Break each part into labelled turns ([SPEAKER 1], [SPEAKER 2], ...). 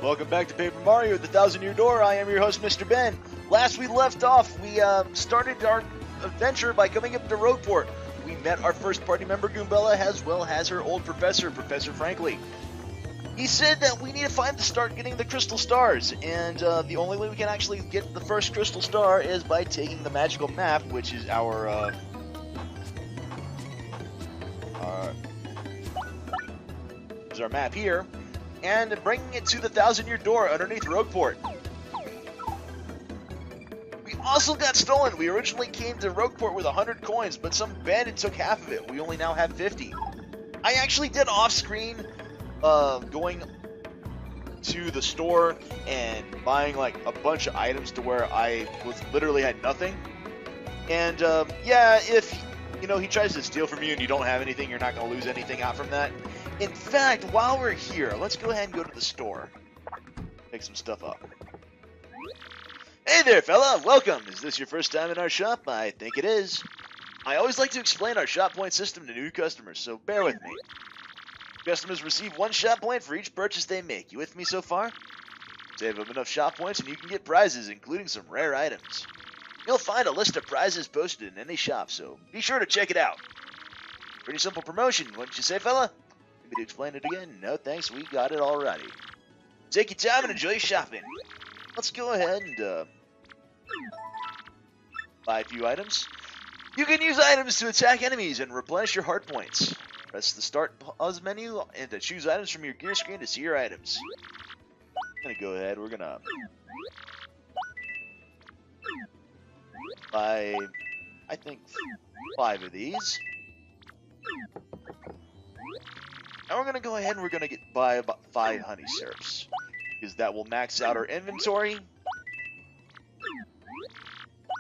[SPEAKER 1] Welcome back to Paper Mario: The Thousand Year Door. I am your host, Mr. Ben. Last we left off, we started our adventure by coming up to Rogueport. We met our first party member, Goombella, as well as her old professor, Professor Frankly. He said that we need to find to start getting the crystal stars, and the only way we can actually get the first crystal star is by taking the magical map, which is our map here, and bringing it to the Thousand Year Door underneath Rogueport. We also got stolen. We originally came to Rogueport with 100 coins, but some bandit took half of it. We only now have 50. I actually did off-screen going to the store and buying like a bunch of items to where I literally had nothing. And yeah, if he tries to steal from you and you don't have anything, you're not going to lose anything out from that. In fact, while we're here, let's go ahead and go to the store. Pick some stuff up. Hey there, fella! Welcome! Is this your first time in our shop? I think it is. I always like to explain our shop point system to new customers, so bear with me. Customers receive 1 shop point for each purchase they make. You with me so far? Save up enough shop points and you can get prizes, including some rare items. You'll find a list of prizes posted in any shop, so be sure to check it out. Pretty simple promotion, wouldn't you say, fella? Need me to explain it again? No thanks, we got it already. Take your time and enjoy your shopping. Let's go ahead and buy a few items. You can use items to attack enemies and replenish your heart points. Press the Start Pause menu and to choose items from your gear screen to see your items. I'm going to go ahead, we're going to buy, I think, 5 of these. And we're going to go ahead and we're going to buy about 5 honey syrups, because that will max out our inventory.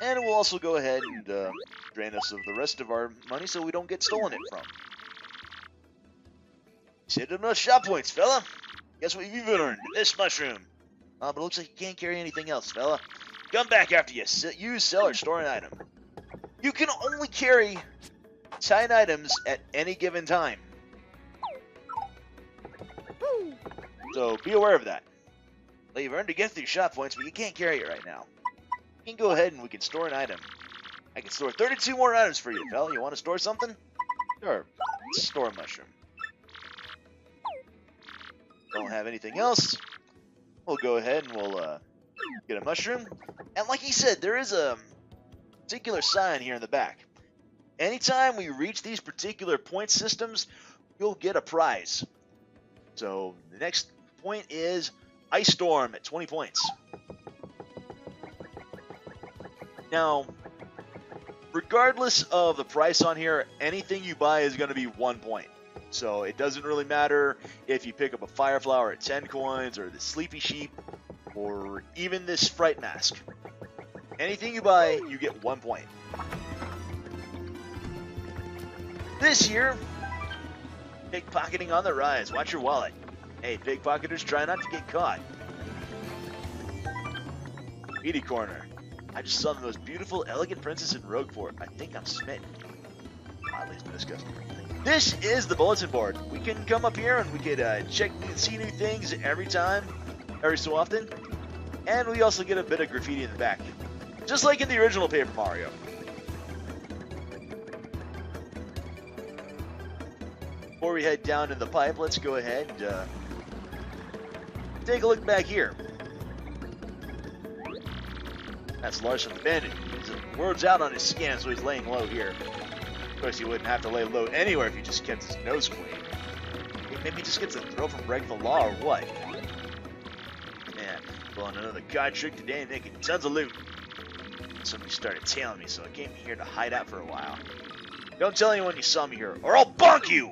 [SPEAKER 1] And we'll also go ahead and drain us of the rest of our money so we don't get stolen it from. Saved enough shop points, fella. Guess what you've earned? This mushroom. But it looks like you can't carry anything else, fella. Come back after you use, sell, or store an item. You can only carry 10 items at any given time. So be aware of that. Well, you've earned a gift through shop points, but you can't carry it right now. You can go ahead and we can store an item. I can store 32 more items for you, fella. You want to store something? Sure. Store a mushroom. Don't have anything else. We'll go ahead and we'll get a mushroom. And like he said, there is a particular sign here in the back. Anytime we reach these particular point systems, you'll get a prize. So the next point is Ice Storm at 20 points. Now, regardless of the price on here, anything you buy is going to be 1 point. So it doesn't really matter if you pick up a Fire Flower at 10 coins, or the Sleepy Sheep, or even this Fright Mask. Anything you buy, you get 1 point. This year, pickpocketing on the rise. Watch your wallet. Hey, pickpocketers, try not to get caught. Beauty Corner. I just saw the most beautiful, elegant princess in Rogueport. I think I'm smitten. Oddly disgusting. This is the bulletin board. We can come up here and we could check and see new things every so often. And we also get a bit of graffiti in the back. Just like in the original Paper Mario. Before we head down in the pipe, let's go ahead and take a look back here. That's Larson the Bandit. His word's out on his skin, so he's laying low here. Of course, he wouldn't have to lay low anywhere if he just kept his nose clean. Maybe he just gets a throw from breaking the law or what? Man, pulling another card trick today and making tons of loot. Somebody started tailing me, so I came here to hide out for a while. Don't tell anyone you saw me here, or I'll bonk you!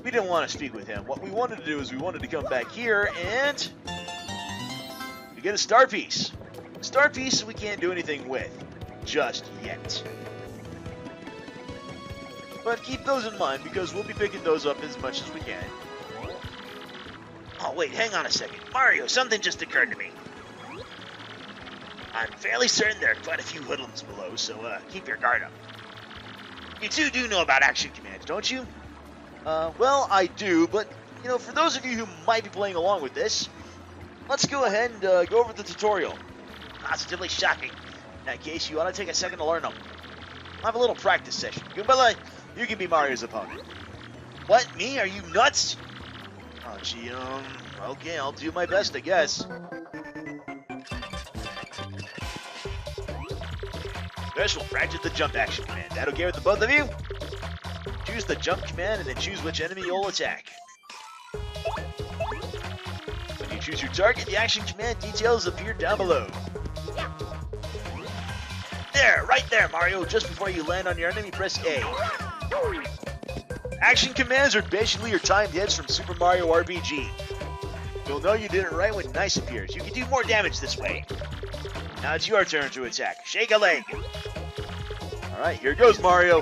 [SPEAKER 1] We didn't want to speak with him. What we wanted to do is we wanted to come back here and we get a star piece. Star piece we can't do anything with just yet. But keep those in mind because we'll be picking those up as much as we can. Oh wait, hang on a second. Mario, something just occurred to me. I'm fairly certain there are quite a few hoodlums below, so keep your guard up. You two do know about action commands, don't you? Well, I do, but you know, for those of you who might be playing along with this, let's go ahead and go over the tutorial. Positively shocking. In that case, you ought to take a second to learn them. I'll have a little practice session. Goombella, you can be Mario's opponent. What, me? Are you nuts? Oh, gee, okay, I'll do my best, I guess. First, we'll practice the jump action command. That okay with the both of you? Choose the jump command and then choose which enemy you'll attack. When you choose your target, the action command details appear down below. There, right there, Mario. Just before you land on your enemy, press A. Action commands are basically your timed hits from Super Mario RPG. You'll know you did it right when Nice appears. You can do more damage this way. Now it's your turn to attack. Shake a leg. Alright, here goes, Mario.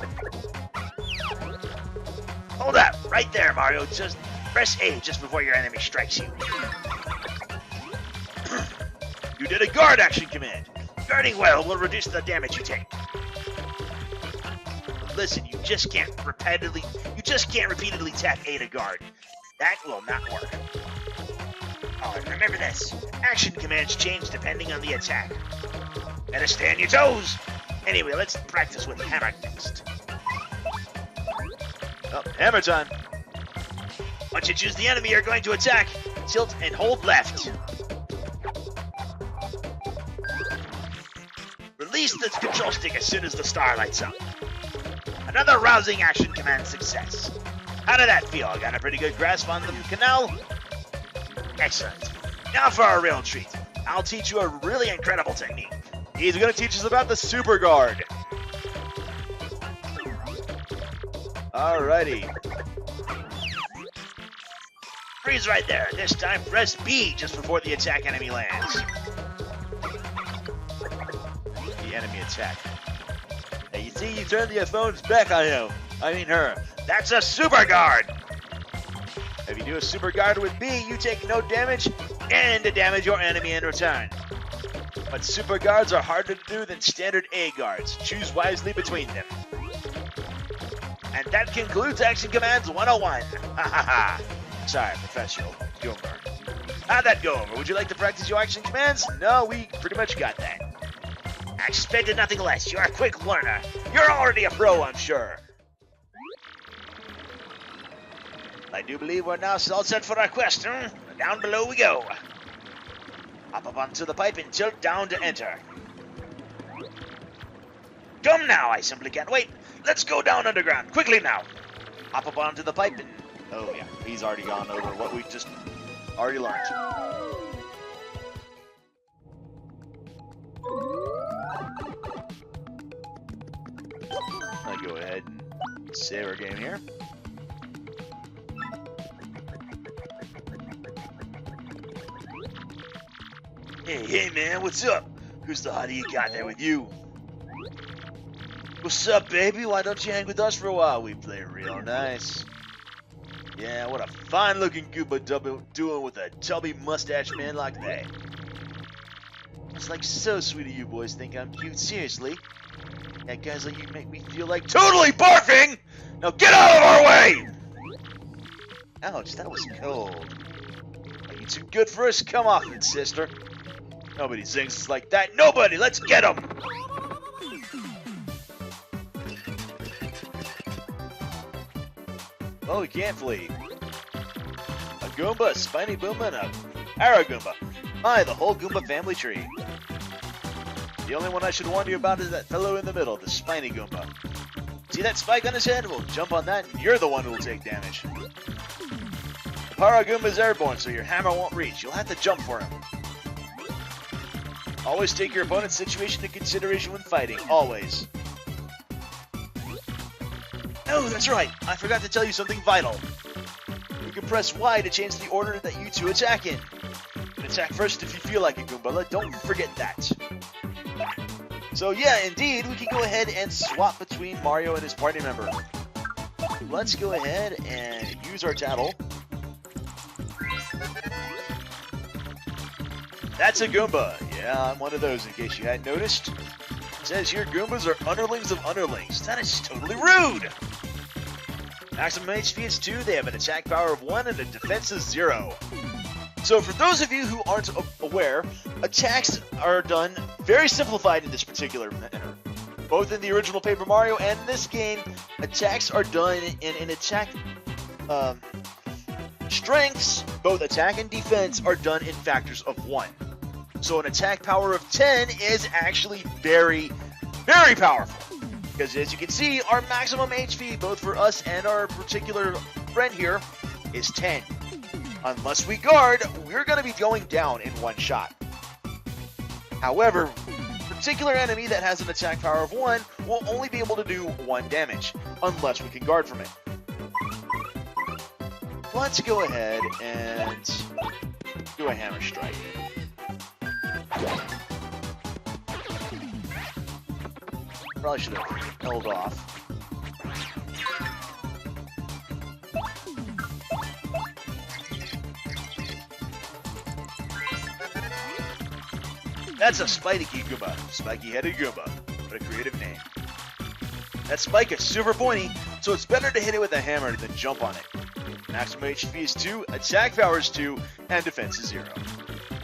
[SPEAKER 1] Hold up, right there, Mario. Just press A just before your enemy strikes you. You did a guard action command. Guarding well will reduce the damage you take. But listen, you just can't repeatedly tap A to guard. That will not work. Oh, and remember this. Action commands change depending on the attack. Better stay on your toes. Anyway, let's practice with hammer next. Oh, hammer time. Once you choose the enemy you're going to attack, tilt and hold left. Release the control stick as soon as the star lights up. Another rousing action command success. How did that feel? Got a pretty good grasp on the canal? Excellent. Now for our real treat. I'll teach you a really incredible technique. He's going to teach us about the Super Guard. Alrighty. Freeze right there. This time press B just before the attack enemy lands. The enemy attack. Now you see, you turn the opponent's back on him. I mean her. That's a Super Guard. If you do a Super Guard with B, you take no damage and damage your enemy in return. But Super Guards are harder to do than standard A Guards. Choose wisely between them. And that concludes Action Commands 101. Ha ha ha. Sorry, professional. Goomba. How'd that go over? Would you like to practice your action commands? No, we pretty much got that. I expected nothing less. You're a quick learner. You're already a pro, I'm sure. I do believe we're now all set for our quest, huh? Down below we go. Hop up onto the pipe and tilt down to enter. Come now, I simply can't wait. Let's go down underground, quickly now. Hop up onto the pipe and... Oh yeah, he's already gone over what we just already learned. I'll go ahead and save our game here. Hey man, what's up? Who's the hottie you got there with you? What's up, baby? Why don't you hang with us for a while? We play real nice. Yeah, what a fine-looking Goomba doing with a tubby mustache man like that. It's like so sweet of you boys think I'm cute. Seriously. Yeah, guys like you make me feel like totally barfing! Now get out of our way! Ouch, that was cold. Are you too good for us? Come off it, sister. Nobody sings like that. Nobody! Let's get him! Oh, we can't flee. A Goomba, a Spiny Boomba, and a Paragoomba. My, the whole Goomba family tree. The only one I should warn you about is that fellow in the middle, the Spiny Goomba. See that spike on his head? Well, jump on that and you're the one who will take damage. The Paragoomba is airborne, so your hammer won't reach. You'll have to jump for him. Always take your opponent's situation into consideration when fighting. Always. Oh, that's right. I forgot to tell you something vital. You can press Y to change the order that you two attack in. You can attack first if you feel like it, Goombella. Don't forget that. So yeah, indeed, we can go ahead and swap between Mario and his party member. Let's go ahead and use our tattle. That's a Goomba. Yeah, I'm one of those, in case you hadn't noticed. It says here Goombas are underlings of underlings. That is totally rude! Maximum HP is 2, they have an attack power of 1, and a defense of 0. So for those of you who aren't aware, attacks are done very simplified in this particular manner. Both in the original Paper Mario and in this game, attacks are done in an attack... strengths, both attack and defense, are done in factors of 1. So an attack power of 10 is actually very, very powerful. Because as you can see, our maximum HP, both for us and our particular friend here, is 10. Unless we guard, we're going to be going down in one shot. However, a particular enemy that has an attack power of 1 will only be able to do 1 damage, unless we can guard from it. Let's go ahead and do a hammer strike. Probably should have held off. That's a spiky Goomba. Spiky-headed Goomba. What a creative name. That spike is super pointy, so it's better to hit it with a hammer than jump on it. Maximum HP is 2, attack power is 2, and defense is 0.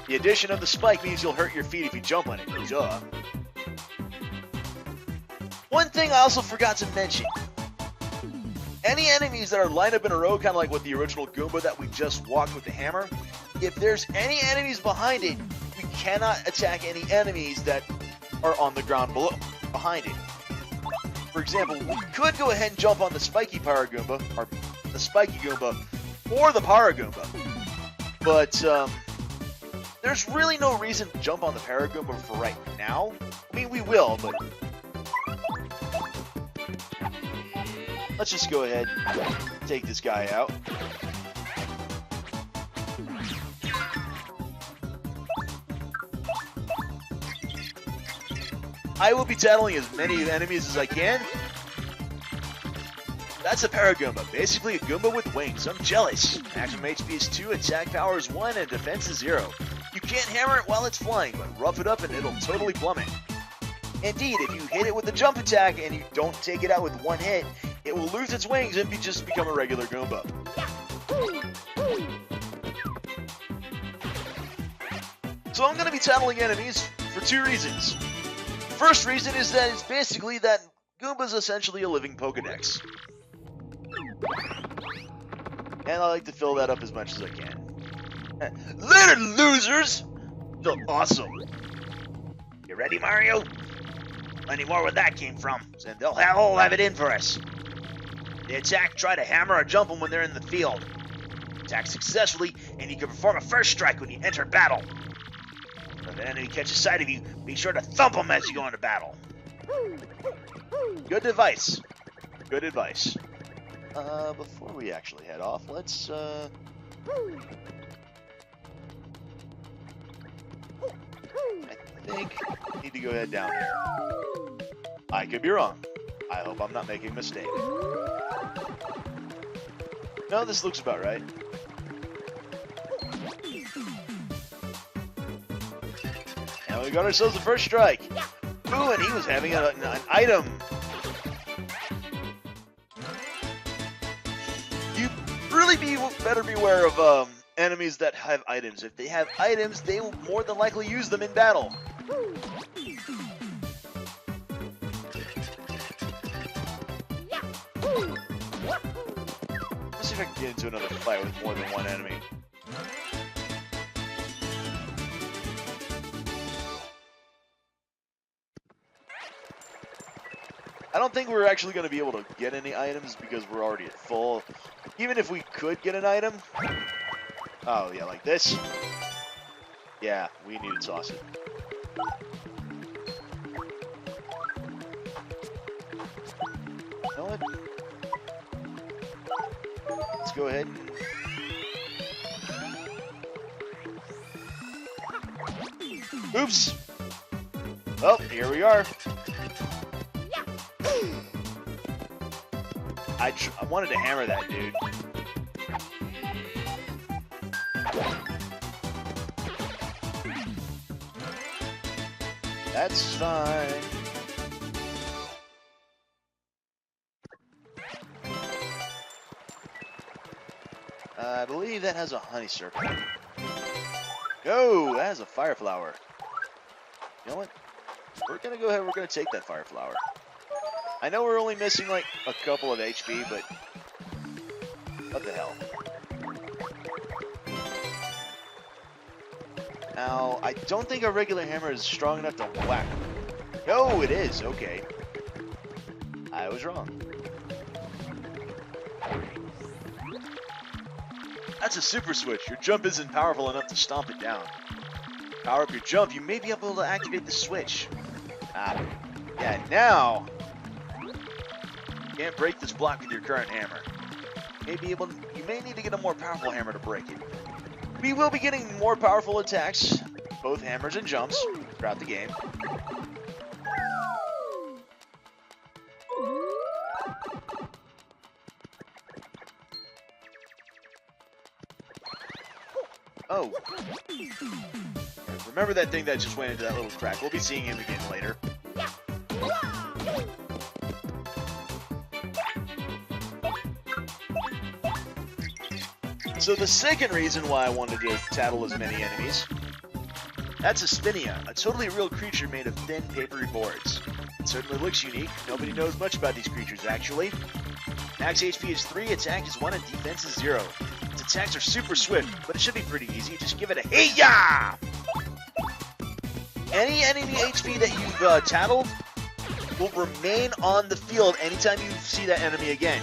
[SPEAKER 1] The addition of the spike means you'll hurt your feet if you jump on it. Duh. One thing I also forgot to mention. Any enemies that are lined up in a row, kind of like with the original Goomba that we just walked with the hammer, if there's any enemies behind it, we cannot attack any enemies that are on the ground below, behind it. For example, we could go ahead and jump on the spiky Pyro Goomba, or the spiky Goomba, or the Pyro Goomba. But, there's really no reason to jump on the Pyro Goomba for right now. I mean, we will, but... let's just go ahead and take this guy out. I will be tackling as many enemies as I can. That's a Paragoomba, basically a Goomba with wings. I'm jealous. Maximum HP is 2, attack power is 1, and defense is 0. You can't hammer it while it's flying, but rough it up and it'll totally plummet. Indeed, if you hit it with a jump attack and you don't take it out with one hit, it will lose its wings and just become a regular Goomba. So I'm going to be tackling enemies for 2 reasons. The first reason is that it's basically that Goomba's essentially a living Pokedex. And I like to fill that up as much as I can. Later, losers! So awesome. You ready, Mario? Plenty more where that came from, and they'll all have it in for us. They attack, try to hammer or jump them when they're in the field. Attack successfully, and you can perform a first strike when you enter battle. If an enemy catches sight of you, be sure to thump them as you go into battle. Good advice. Good advice. Before we actually head off, let's, I think we need to go ahead down here. I could be wrong. I hope I'm not making a mistake. No, this looks about right. And we got ourselves the first strike. Ooh, and he was having an item. You really better beware of enemies that have items. If they have items, they will more than likely use them in battle. Let's see if I can get into another fight with more than one enemy. I don't think we're actually going to be able to get any items because we're already at full. Even if we could get an item... oh, yeah, like this? Yeah, we need to toss it. You know what? Let's go ahead and... oops! Well, here we are. I wanted to hammer that dude. That's fine. believe that has a honeysuckle. Oh, that has a fire flower. You know what? We're gonna go ahead. We're gonna take that fire flower. I know we're only missing like a couple of HP, but what the hell? Now, I don't think a regular hammer is strong enough to whack. No, it is. Okay. I was wrong. That's a super switch. Your jump isn't powerful enough to stomp it down. Power up your jump, you may be able to activate the switch. Ah, yeah, now you can't break this block with your current hammer. You may need to get a more powerful hammer to break it. We will be getting more powerful attacks, both hammers and jumps, throughout the game. Oh. Remember that thing that just went into that little crack. We'll be seeing him again later. So the second reason why I wanted to tattle as many enemies, that's a Spinia, a totally real creature made of thin, papery boards. It certainly looks unique. Nobody knows much about these creatures, actually. Max HP is 3, attack is 1, and defense is 0. Its attacks are super swift, but it should be pretty easy. Just give it a hey-ya! Any enemy HP that you've tattled will remain on the field anytime you see that enemy again.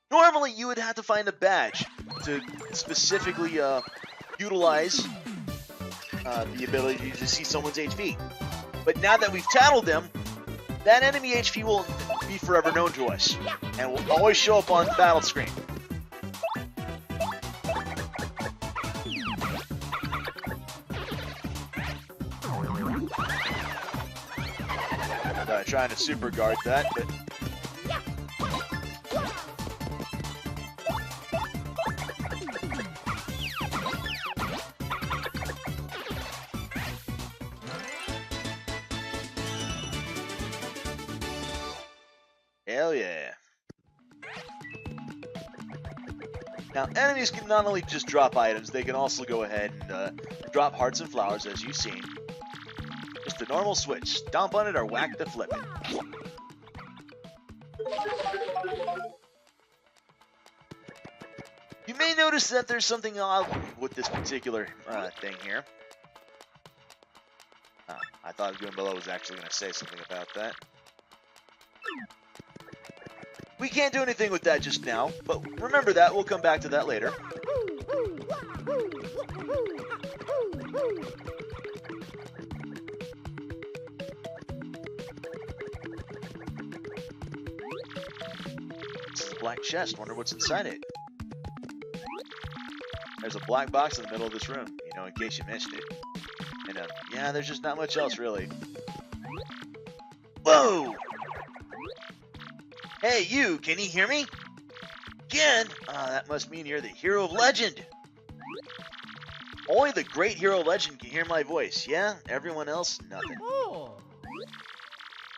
[SPEAKER 1] Normally, you would have to find a badge to specifically utilize the ability to see someone's HP. But now that we've tattled them, that enemy HP will be forever known to us, and will always show up on the battle screen. Trying to super guard that, but hell yeah. Now, enemies can not only just drop items, they can also go ahead and drop hearts and flowers, as you've seen. Just a normal switch. Stomp on it or whack to flip it. You may notice that there's something odd with this particular thing here. I thought Goombella was actually going to say something about that. We can't do anything with that just now, but remember that. We'll come back to that later. This is a black chest. Wonder what's inside it. There's a black box in the middle of this room, you know, in case you missed it. And yeah, there's just not much else, really. Whoa! Hey, you, can you hear me? Again? That must mean you're the hero of legend. Only the great hero of legend can hear my voice, yeah? Everyone else, nothing. Oh.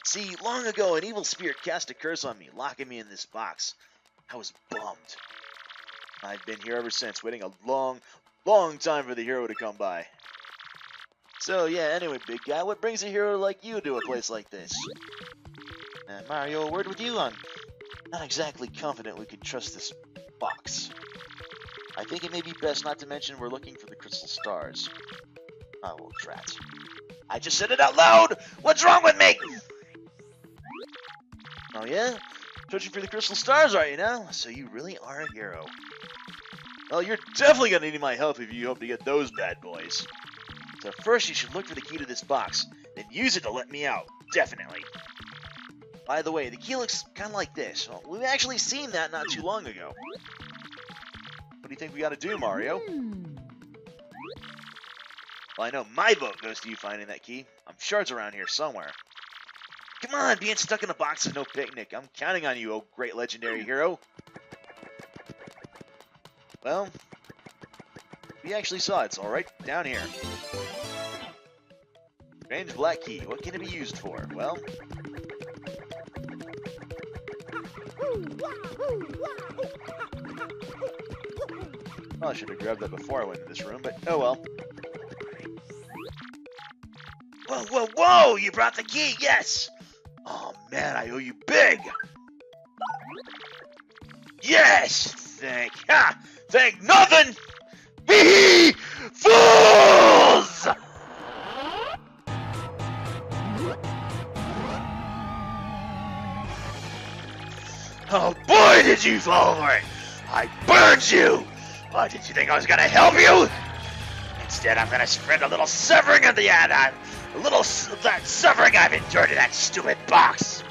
[SPEAKER 1] See, long ago, an evil spirit cast a curse on me, locking me in this box. I was bummed. I've been here ever since, waiting a long, long time for the hero to come by. So, yeah, anyway, big guy, what brings a hero like you to a place like this? Mario, a word with you? I'm not exactly confident we can trust this box. I think it may be best not to mention we're looking for the crystal stars. Oh, well, drat. I just said it out loud! What's wrong with me? Oh, yeah? Searching for the crystal stars, are you now? So you really are a hero. Well, you're definitely gonna need my help if you hope to get those bad boys. So first you should look for the key to this box, then use it to let me out. Definitely. By the way, the key looks kind of like this. Well, we've actually seen that not too long ago. What do you think we gotta do, Mario? Well, I know my vote goes to you finding that key. I'm sure it's around here somewhere. Come on, being stuck in a box is no picnic. I'm counting on you, oh great legendary hero. Well, we actually saw it. It's all right down here. Strange black key. What can it be used for? Well, Well, I should have grabbed that before I went in this room, but oh well. Whoa, whoa, whoa! You brought the key, yes! Oh man, I owe you big! Yes! Thank nothing! Hee fools! Oh boy, did you fall for it! I burned you! What, did you think I was gonna help you? Instead, I'm gonna spread a little suffering of that suffering I've endured in that stupid box.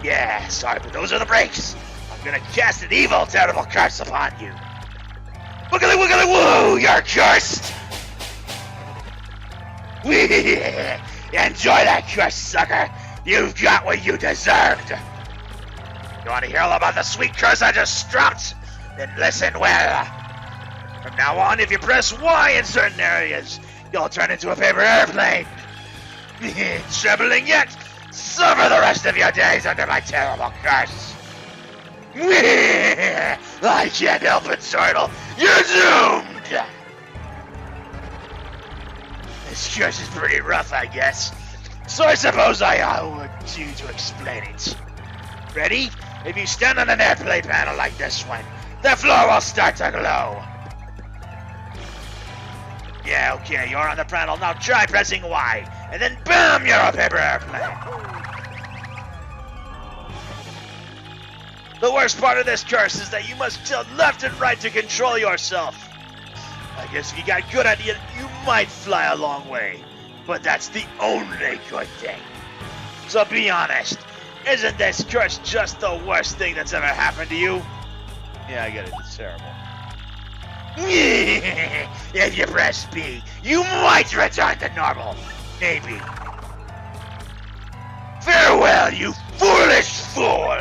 [SPEAKER 1] Yeah, sorry, but those are the breaks. I'm gonna cast an evil, terrible curse upon you. Wiggly, wiggly, woo! You're cursed! Enjoy that curse, sucker! You've got what you deserved! You want to hear all about the sweet curse I just dropped? Then listen well. From now on, if you press Y in certain areas, you'll turn into a paper airplane. Trembling yet, suffer the rest of your days under my terrible curse. I can't help it, Turtle. You're doomed! This curse is pretty rough, I guess. So I suppose I owe it to you to explain it. Ready? If you stand on an airplane panel like this one, the floor will start to glow. Yeah, okay, you're on the panel. Now try pressing Y, and then boom, you're a paper airplane. The worst part of this curse is that you must tilt left and right to control yourself. I guess if you got good at it, you might fly a long way. But that's the only good thing. So be honest, isn't this curse just the worst thing that's ever happened to you? Yeah, I get it, it's terrible. If you press B, you might return to normal. Maybe. Farewell, you foolish fool!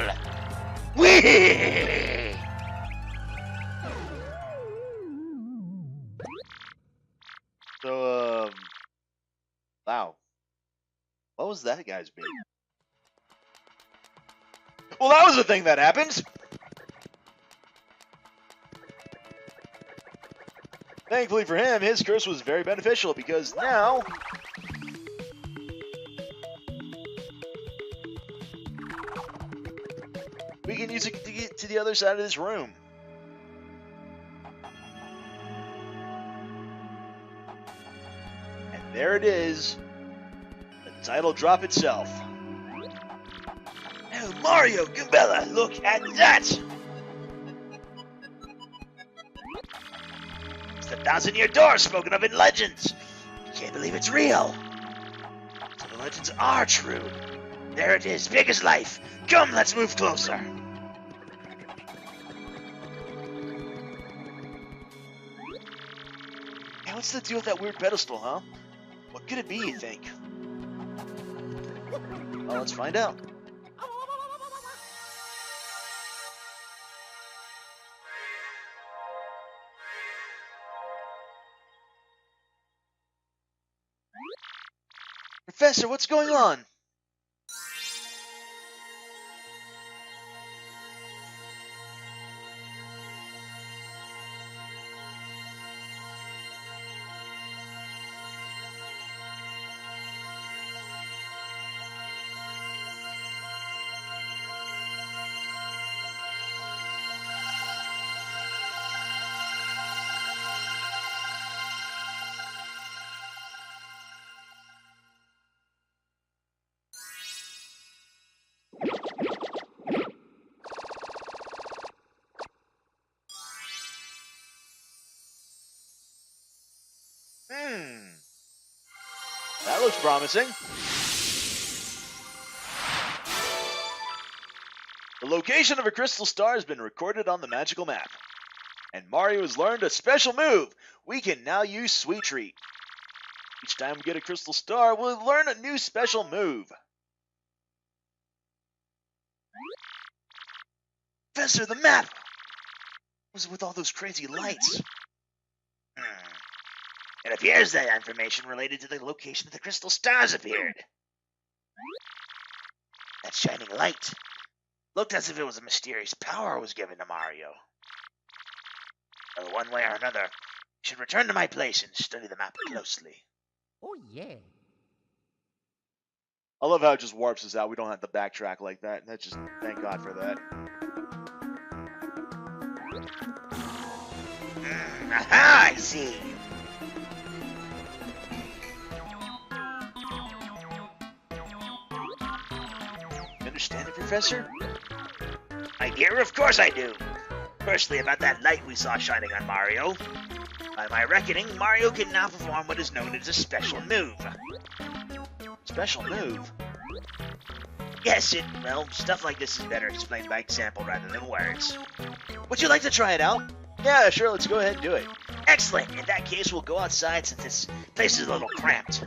[SPEAKER 1] Whee! So, wow. What was that guy's beat? Well, that was a thing that happened! Thankfully for him, his curse was very beneficial because now we can use it to get to the other side of this room. And there it is. The title drop itself. Oh, Mario, Goombella, look at that! It's the 1,000-year door spoken of in legends. I can't believe it's real. So the legends are true. There it is, big as life. Come, let's move closer. Hey, what's the deal with that weird pedestal, huh? What could it be, you think? Well, let's find out. Professor, what's going on? That looks promising. The location of a crystal star has been recorded on the magical map. And Mario has learned a special move. We can now use Sweet Treat. Each time we get a crystal star, we'll learn a new special move. Professor, the map! What was it with all those crazy lights? It appears that information related to the location of the crystal stars appeared. That shining light.
[SPEAKER 2] Looked as if it was a mysterious power was given to Mario. Well, one way or another, you should return to my place and study the map closely.
[SPEAKER 3] Oh, yeah.
[SPEAKER 1] I love how it just warps us out. We don't have to backtrack like that. That's just, thank God for that.
[SPEAKER 2] Aha, I see.
[SPEAKER 1] You understand it, Professor?
[SPEAKER 2] My dear, of course I do. Firstly, about that light we saw shining on Mario. By my reckoning, Mario can now perform what is known as a special move.
[SPEAKER 1] Special move?
[SPEAKER 2] Yes, well, stuff like this is better explained by example rather than words.
[SPEAKER 1] Would you like to try it out? Yeah, sure, let's go ahead and do it.
[SPEAKER 2] Excellent. In that case, we'll go outside since this place is a little cramped.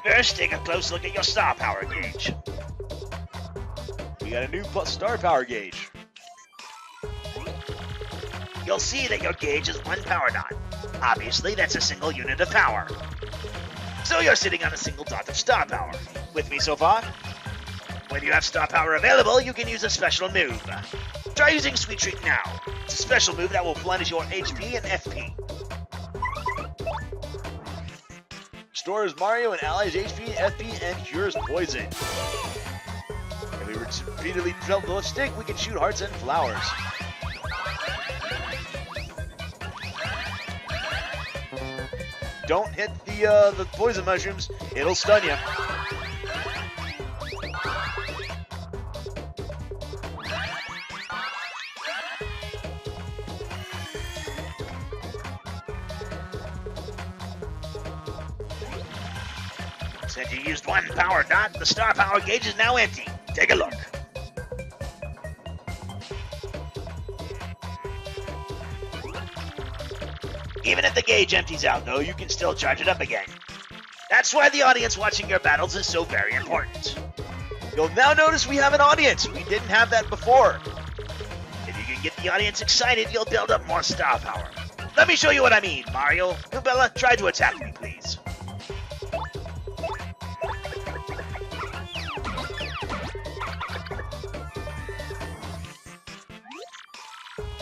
[SPEAKER 2] First, take a close look at your star power gauge.
[SPEAKER 1] We got a new star power gauge.
[SPEAKER 2] You'll see that your gauge is 1 power dot. Obviously, that's a single unit of power. So you're sitting on a single dot of star power.
[SPEAKER 1] With me so far?
[SPEAKER 2] When you have star power available, you can use a special move. Try using Sweet Treat now. It's a special move that will replenish your HP and FP.
[SPEAKER 1] Restores Mario and allies HP, FP, and cures poison. If we repeatedly drill the stick, we can shoot hearts and flowers. Don't hit the poison mushrooms, it'll stun you.
[SPEAKER 2] Since you used 1 power dot, the star power gauge is now empty. Take a look. Even if the gauge empties out, though, you can still charge it up again. That's why the audience watching your battles is so very important.
[SPEAKER 1] You'll now notice we have an audience. We didn't have that before.
[SPEAKER 2] If you can get the audience excited, you'll build up more star power. Let me show you what I mean, Mario. Bella, try to attack me, please.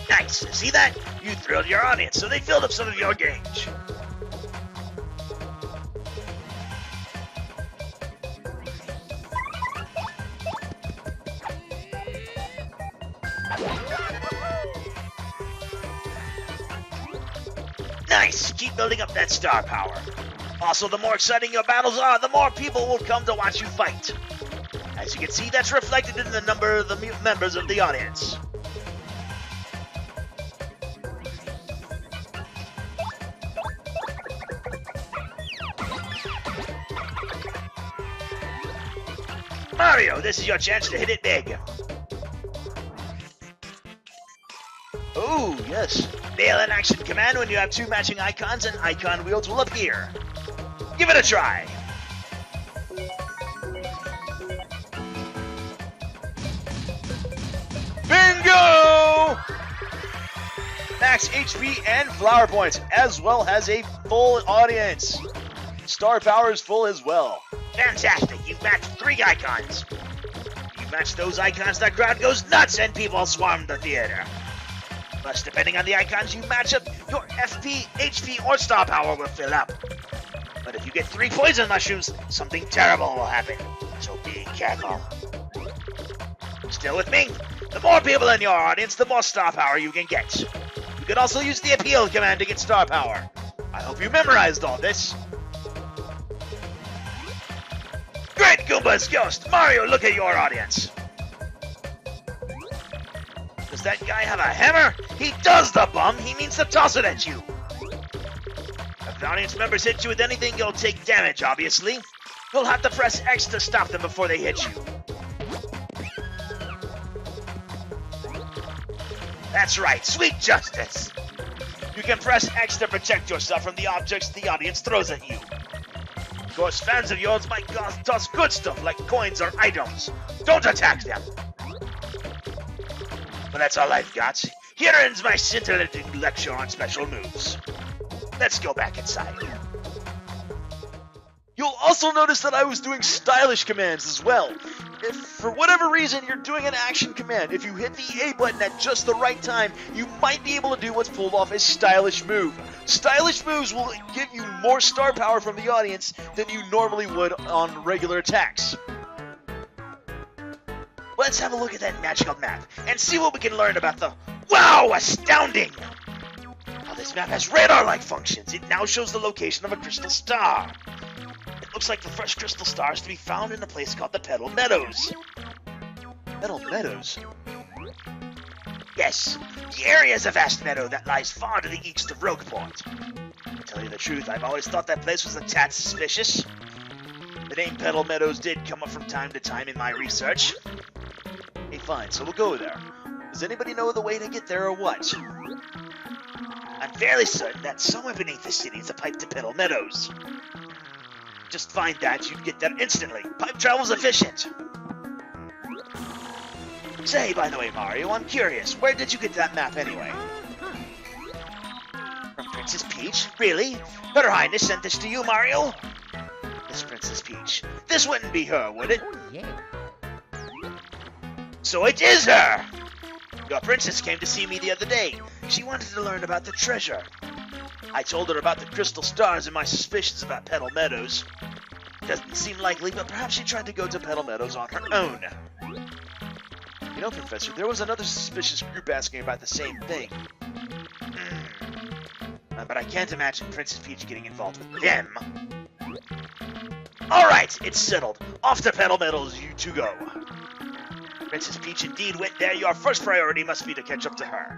[SPEAKER 2] Nice. See that? You thrilled your audience, so they filled up some of your gauge. Nice. Keep building up that star power. Also, the more exciting your battles are, the more people will come to watch you fight. As you can see, that's reflected in the number of the members of the audience. Mario, this is your chance to hit it big.
[SPEAKER 1] Oh, yes.
[SPEAKER 2] Nail an action command when you have 2 matching icons and icon wheels will appear. Give it a try.
[SPEAKER 1] Bingo! Max HP and flower points, as well as a full audience. Star power is full as well.
[SPEAKER 2] Fantastic, you've matched 3 icons. You match those icons, the crowd goes nuts and people swarm the theater. Plus, depending on the icons you match up, your FP, HP, or star power will fill up. But if you get 3 poison mushrooms, something terrible will happen. So be careful. Still with me? The more people in your audience, the more star power you can get. You can also use the appeal command to get star power. I hope you memorized all this. Great Goomba's Ghost! Mario, look at your audience! Does that guy have a hammer? He does, the bum! He means to toss it at you! If the audience members hit you with anything, you'll take damage, obviously. You'll have to press X to stop them before they hit you. That's right, sweet justice! You can press X to protect yourself from the objects the audience throws at you. Of course, fans of yours might toss good stuff like coins or items. Don't attack them! But that's all I've got. Here ends my scintillating lecture on special moves. Let's go back inside.
[SPEAKER 1] You You'll also notice that I was doing stylish commands as well. If for whatever reason you're doing an action command, if you hit the A button at just the right time, you might be able to do what's pulled off a stylish move. Stylish moves will give you more star power from the audience than you normally would on regular attacks.
[SPEAKER 2] Let's have a look at that magical map and see what we can learn about the... Wow, astounding! Now this map has radar-like functions. It now shows the location of a crystal star. It looks like the first crystal star is to be found in a place called the Petal Meadows.
[SPEAKER 1] Petal Meadows?
[SPEAKER 2] Yes, the area is a vast meadow that lies far to the east of Rogueport. To tell you the truth, I've always thought that place was a tad suspicious. The name Petal Meadows did come up from time to time in my research.
[SPEAKER 1] Hey, fine, so we'll go there. Does anybody know the way to get there or what?
[SPEAKER 2] I'm fairly certain that somewhere beneath the city is a pipe to Petal Meadows. Just find that, you'd get there instantly. Pipe travel's efficient.
[SPEAKER 1] Say, by the way, Mario, I'm curious. Where did you get that map anyway?
[SPEAKER 2] From Princess Peach? Really? Her Highness sent this to you, Mario? This Princess Peach. This wouldn't be her, would it?
[SPEAKER 3] Yeah.
[SPEAKER 2] So it is her! Your princess came to see me the other day. She wanted to learn about the treasure. I told her about the crystal stars and my suspicions about Petal Meadows. Doesn't seem likely, but perhaps she tried to go to Petal Meadows on her own.
[SPEAKER 1] You know, Professor, there was another suspicious group asking about the same thing.
[SPEAKER 2] But I can't imagine Princess Peach getting involved with them. Alright, it's settled. Off to Petal Meadows, you two go. Princess Peach indeed went there. Your first priority must be to catch up to her.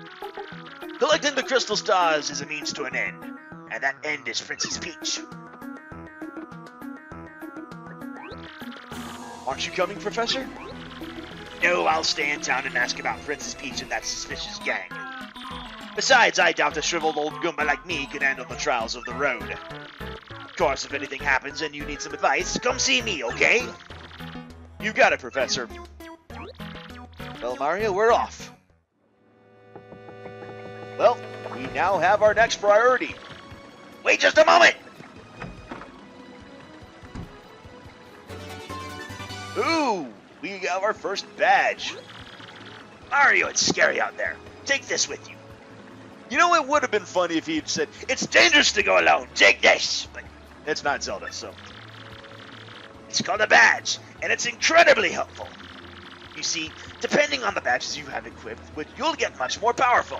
[SPEAKER 2] Collecting the crystal stars is a means to an end, and that end is Princess Peach.
[SPEAKER 1] Aren't you coming, Professor?
[SPEAKER 2] No, I'll stay in town and ask about Princess Peach and that suspicious gang. Besides, I doubt a shriveled old Goomba like me can handle the trials of the road. Of course, if anything happens and you need some advice, come see me, okay?
[SPEAKER 1] You got it, Professor. Well, Mario, we're off. Well, we now have our next priority.
[SPEAKER 2] Wait just a moment!
[SPEAKER 1] Ooh, we have our first badge.
[SPEAKER 2] Mario, it's scary out there. Take this with you.
[SPEAKER 1] You know, it would have been funny if he'd said,
[SPEAKER 2] It's dangerous to go alone. Take this! But
[SPEAKER 1] it's not Zelda, so.
[SPEAKER 2] it's called a badge, and it's incredibly helpful. You see, depending on the badges you have equipped, you'll get much more powerful.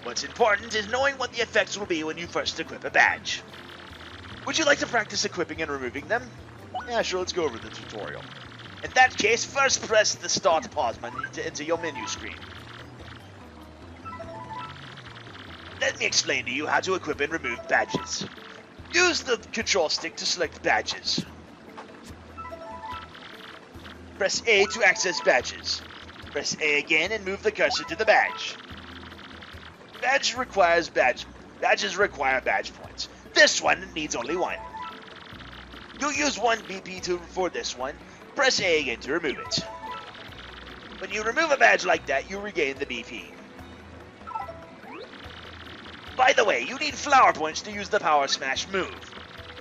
[SPEAKER 2] What's important is knowing what the effects will be when you first equip a badge.
[SPEAKER 1] Would you like to practice equipping and removing them? Yeah, sure, let's go over the tutorial.
[SPEAKER 2] In that case, first press the Start Pause menu to enter your menu screen. Let me explain to you how to equip and remove badges. Use the control stick to select badges. Press A to access badges. Press A again and move the cursor to the badge. Badges require badge points. This one needs only one. You'll use 1 BP for this one. Press A again to remove it. When you remove a badge like that, you regain the BP. By the way, you need flower points to use the Power Smash move.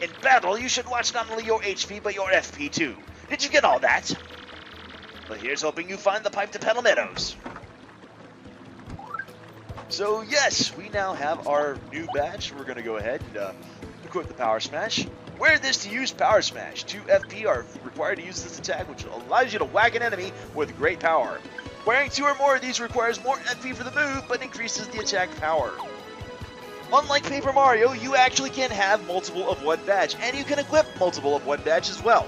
[SPEAKER 2] In battle, you should watch not only your HP, but your FP too. Did you get all that? Well, here's hoping you find the pipe to Petal Meadows.
[SPEAKER 1] So, yes, we now have our new badge. We're going to go ahead and equip the Power Smash. Wear this to use Power Smash. 2 FP are required to use this attack, which allows you to whack an enemy with great power. Wearing 2 or more of these requires more FP for the move, but increases the attack power. Unlike Paper Mario, you actually can have multiple of one badge, and you can equip multiple of one badge as well.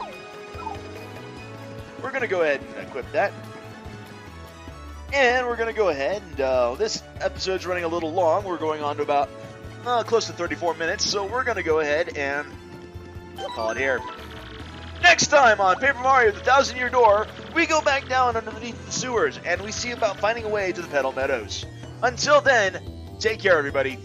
[SPEAKER 1] We're going to go ahead and equip that. And we're going to go ahead and, this episode's running a little long. We're going on to about close to 34 minutes, so we're going to go ahead and call it here. Next time on Paper Mario the 1000-Year Door, we go back down underneath the sewers, and we see about finding a way to the Petal Meadows. Until then, take care, everybody.